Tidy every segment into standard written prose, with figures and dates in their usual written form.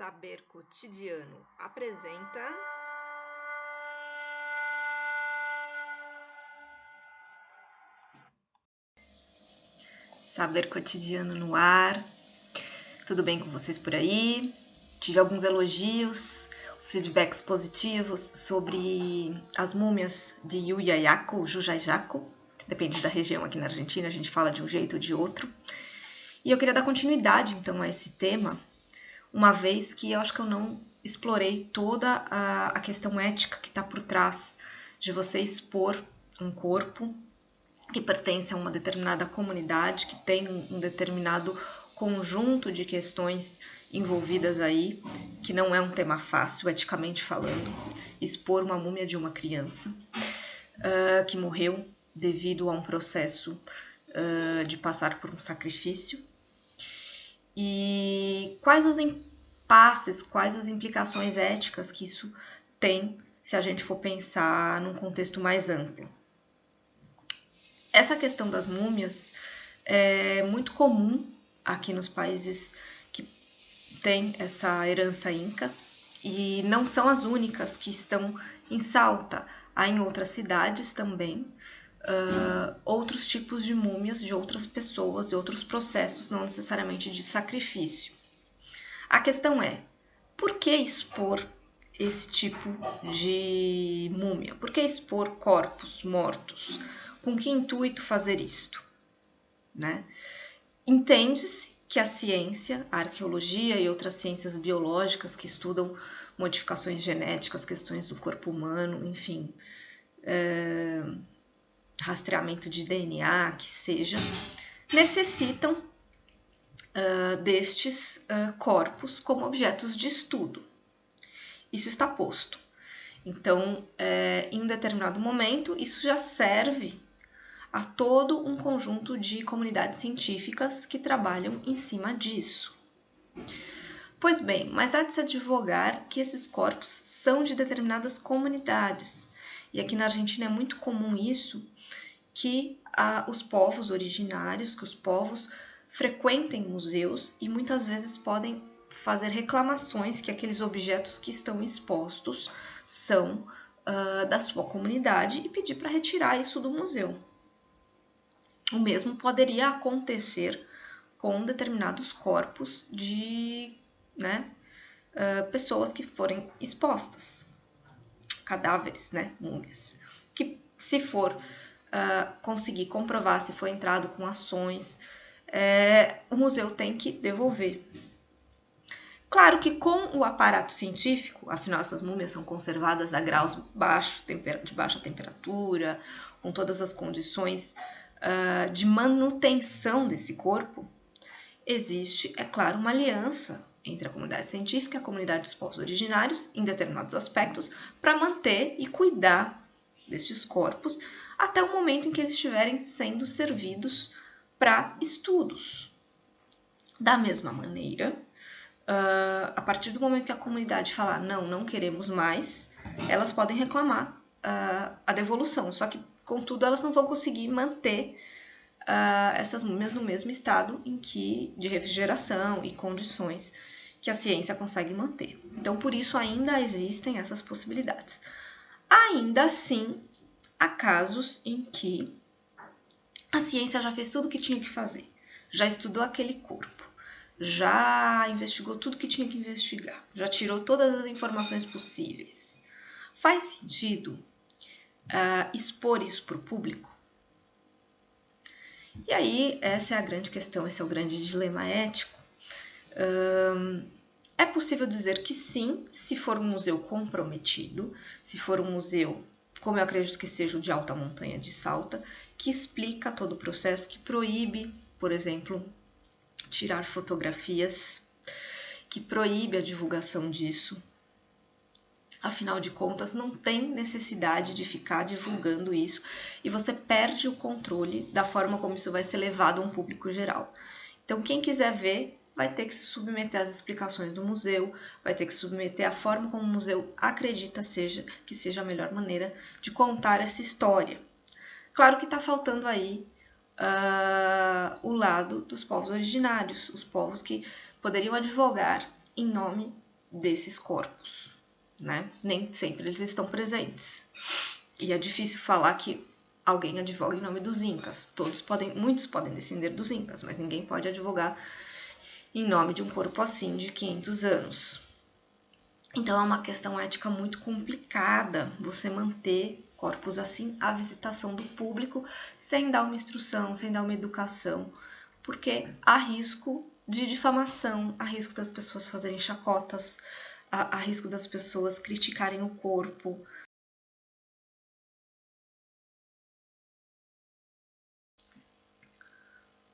Saber Cotidiano apresenta Saber Cotidiano no ar. Tudo bem com vocês por aí? Tive alguns elogios, os feedbacks positivos sobre as múmias de Yuya Yako, Jujai Jaco. Depende da região, aqui na Argentina a gente fala de um jeito ou de outro. E eu queria dar continuidade então a esse tema, uma vez que eu acho que eu não explorei toda a questão ética que está por trás de você expor um corpo que pertence a uma determinada comunidade, que tem um determinado conjunto de questões envolvidas aí, que não é um tema fácil, eticamente falando, expor uma múmia de uma criança que morreu devido a um processo de passar por um sacrifício. E quais os impasses, quais as implicações éticas que isso tem se a gente for pensar num contexto mais amplo. Essa questão das múmias é muito comum aqui nos países que têm essa herança inca e não são as únicas que estão em Salta. Há em outras cidades também outros tipos de múmias de outras pessoas e outros processos, não necessariamente de sacrifício. A questão é, por que expor esse tipo de múmia? Por que expor corpos mortos? Com que intuito fazer isto? Né? Entende-se que a ciência, a arqueologia e outras ciências biológicas que estudam modificações genéticas, questões do corpo humano, enfim, rastreamento de DNA, que seja, necessitam destes corpos como objetos de estudo. Isso está posto. Então, em um determinado momento, isso já serve a todo um conjunto de comunidades científicas que trabalham em cima disso. Pois bem, mas há de se advogar que esses corpos são de determinadas comunidades. E aqui na Argentina é muito comum isso, que os povos originários, que os povos frequentem museus e muitas vezes podem fazer reclamações que aqueles objetos que estão expostos são da sua comunidade e pedir para retirar isso do museu. O mesmo poderia acontecer com determinados corpos de pessoas que forem expostas, cadáveres, múmias, que se for conseguir comprovar se foi entrado com ações, o museu tem que devolver. Claro que com o aparato científico, afinal essas múmias são conservadas a graus baixos, de baixa temperatura, com todas as condições de manutenção desse corpo, existe, é claro, uma aliança entre a comunidade científica e a comunidade dos povos originários, em determinados aspectos, para manter e cuidar destes corpos até o momento em que eles estiverem sendo servidos para estudos. Da mesma maneira, a partir do momento que a comunidade falar não queremos mais, elas podem reclamar a devolução, só que, contudo, elas não vão conseguir manter essas múmias no mesmo estado de refrigeração e condições que a ciência consegue manter. Então, por isso, ainda existem essas possibilidades. Ainda assim, há casos em que a ciência já fez tudo o que tinha que fazer, já estudou aquele corpo, já investigou tudo que tinha que investigar, já tirou todas as informações possíveis. Faz sentido expor isso para o público? E aí, essa é a grande questão, esse é o grande dilema ético. É possível dizer que sim, se for um museu comprometido, se for um museu, como eu acredito que seja o de Alta Montanha de Salta, que explica todo o processo, que proíbe, por exemplo, tirar fotografias, que proíbe a divulgação disso. Afinal de contas, não tem necessidade de ficar divulgando isso e você perde o controle da forma como isso vai ser levado a um público geral. Então, quem quiser ver vai ter que se submeter às explicações do museu, vai ter que se submeter à forma como o museu acredita que seja a melhor maneira de contar essa história. Claro que está faltando aí o lado dos povos originários, os povos que poderiam advogar em nome desses corpos, né? Nem sempre eles estão presentes. E é difícil falar que alguém advoga em nome dos Incas. Muitos podem descender dos Incas, mas ninguém pode advogar em nome de um corpo assim de 500 anos. Então é uma questão ética muito complicada você manter corpos assim à visitação do público sem dar uma instrução, sem dar uma educação, porque há risco de difamação, há risco das pessoas fazerem chacotas, há risco das pessoas criticarem o corpo.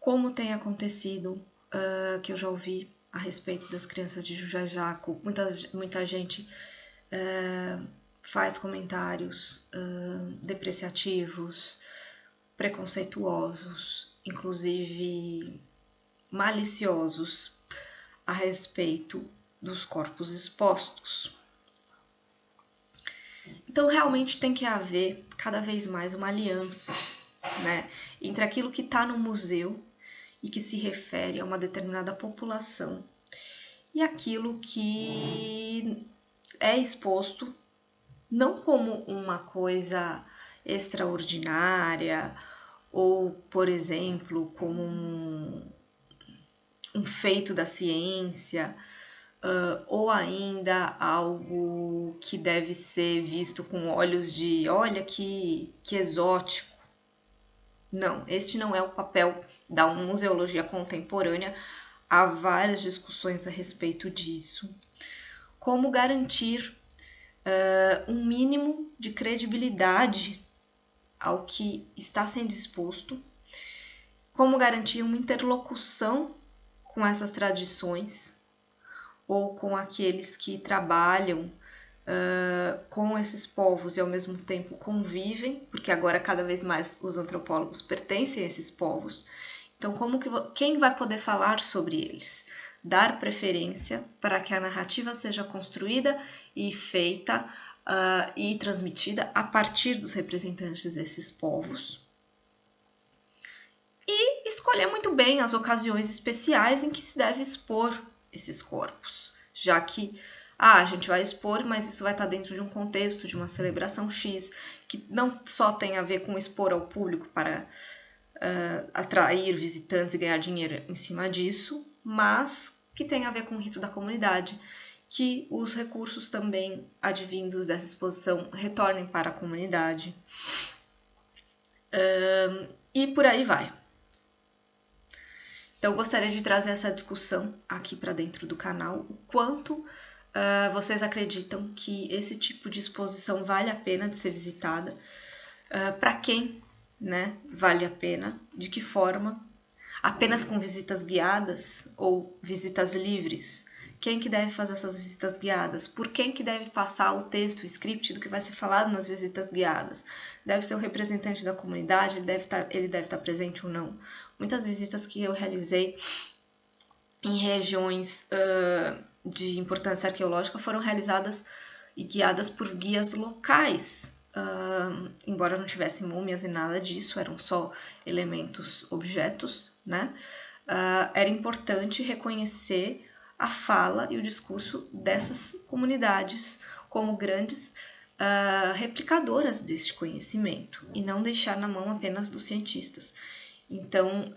Como tem acontecido, que eu já ouvi a respeito das crianças de Jujajaco, muita gente faz comentários depreciativos, preconceituosos, inclusive maliciosos a respeito dos corpos expostos. Então, realmente tem que haver cada vez mais uma aliança, né, entre aquilo que está no museu e que se refere a uma determinada população e aquilo que é exposto não como uma coisa extraordinária ou, por exemplo, como um feito da ciência, ou ainda algo que deve ser visto com olhos de olha que exótico. Não, este não é o papel da museologia contemporânea. Há várias discussões a respeito disso. Como garantir um mínimo de credibilidade ao que está sendo exposto, como garantir uma interlocução com essas tradições ou com aqueles que trabalham com esses povos e ao mesmo tempo convivem, porque agora cada vez mais os antropólogos pertencem a esses povos. Então, quem vai poder falar sobre eles? Dar preferência para que a narrativa seja construída e feita e transmitida a partir dos representantes desses povos. E escolher muito bem as ocasiões especiais em que se deve expor esses corpos, já que a gente vai expor, mas isso vai estar dentro de um contexto, de uma celebração X, que não só tem a ver com expor ao público para atrair visitantes e ganhar dinheiro em cima disso, mas que tem a ver com o rito da comunidade, que os recursos também advindos dessa exposição retornem para a comunidade. E por aí vai. Então, eu gostaria de trazer essa discussão aqui para dentro do canal, o quanto vocês acreditam que esse tipo de exposição vale a pena de ser visitada, para quem, né, vale a pena, de que forma, apenas com visitas guiadas ou visitas livres, quem que deve fazer essas visitas guiadas, por quem que deve passar o texto, o script do que vai ser falado nas visitas guiadas, deve ser o representante da comunidade, ele deve estar presente ou não. Muitas visitas que eu realizei em regiões de importância arqueológica foram realizadas e guiadas por guias locais, embora não tivessem múmias e nada disso, eram só elementos, objetos, né? Era importante reconhecer a fala e o discurso dessas comunidades como grandes replicadoras deste conhecimento e não deixar na mão apenas dos cientistas. Então,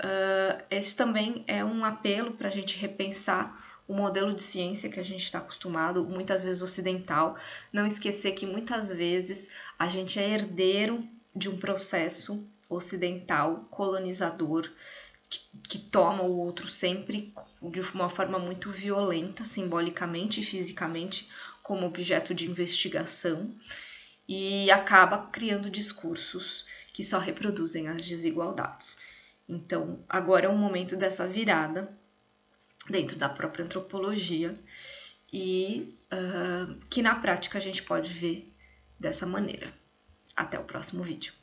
esse também é um apelo para a gente repensar o modelo de ciência que a gente está acostumado, muitas vezes ocidental. Não esquecer que muitas vezes a gente é herdeiro de um processo ocidental, colonizador, que toma o outro sempre de uma forma muito violenta, simbolicamente e fisicamente, como objeto de investigação, e acaba criando discursos que só reproduzem as desigualdades. Então, agora é o momento dessa virada dentro da própria antropologia e que na prática a gente pode ver dessa maneira. Até o próximo vídeo.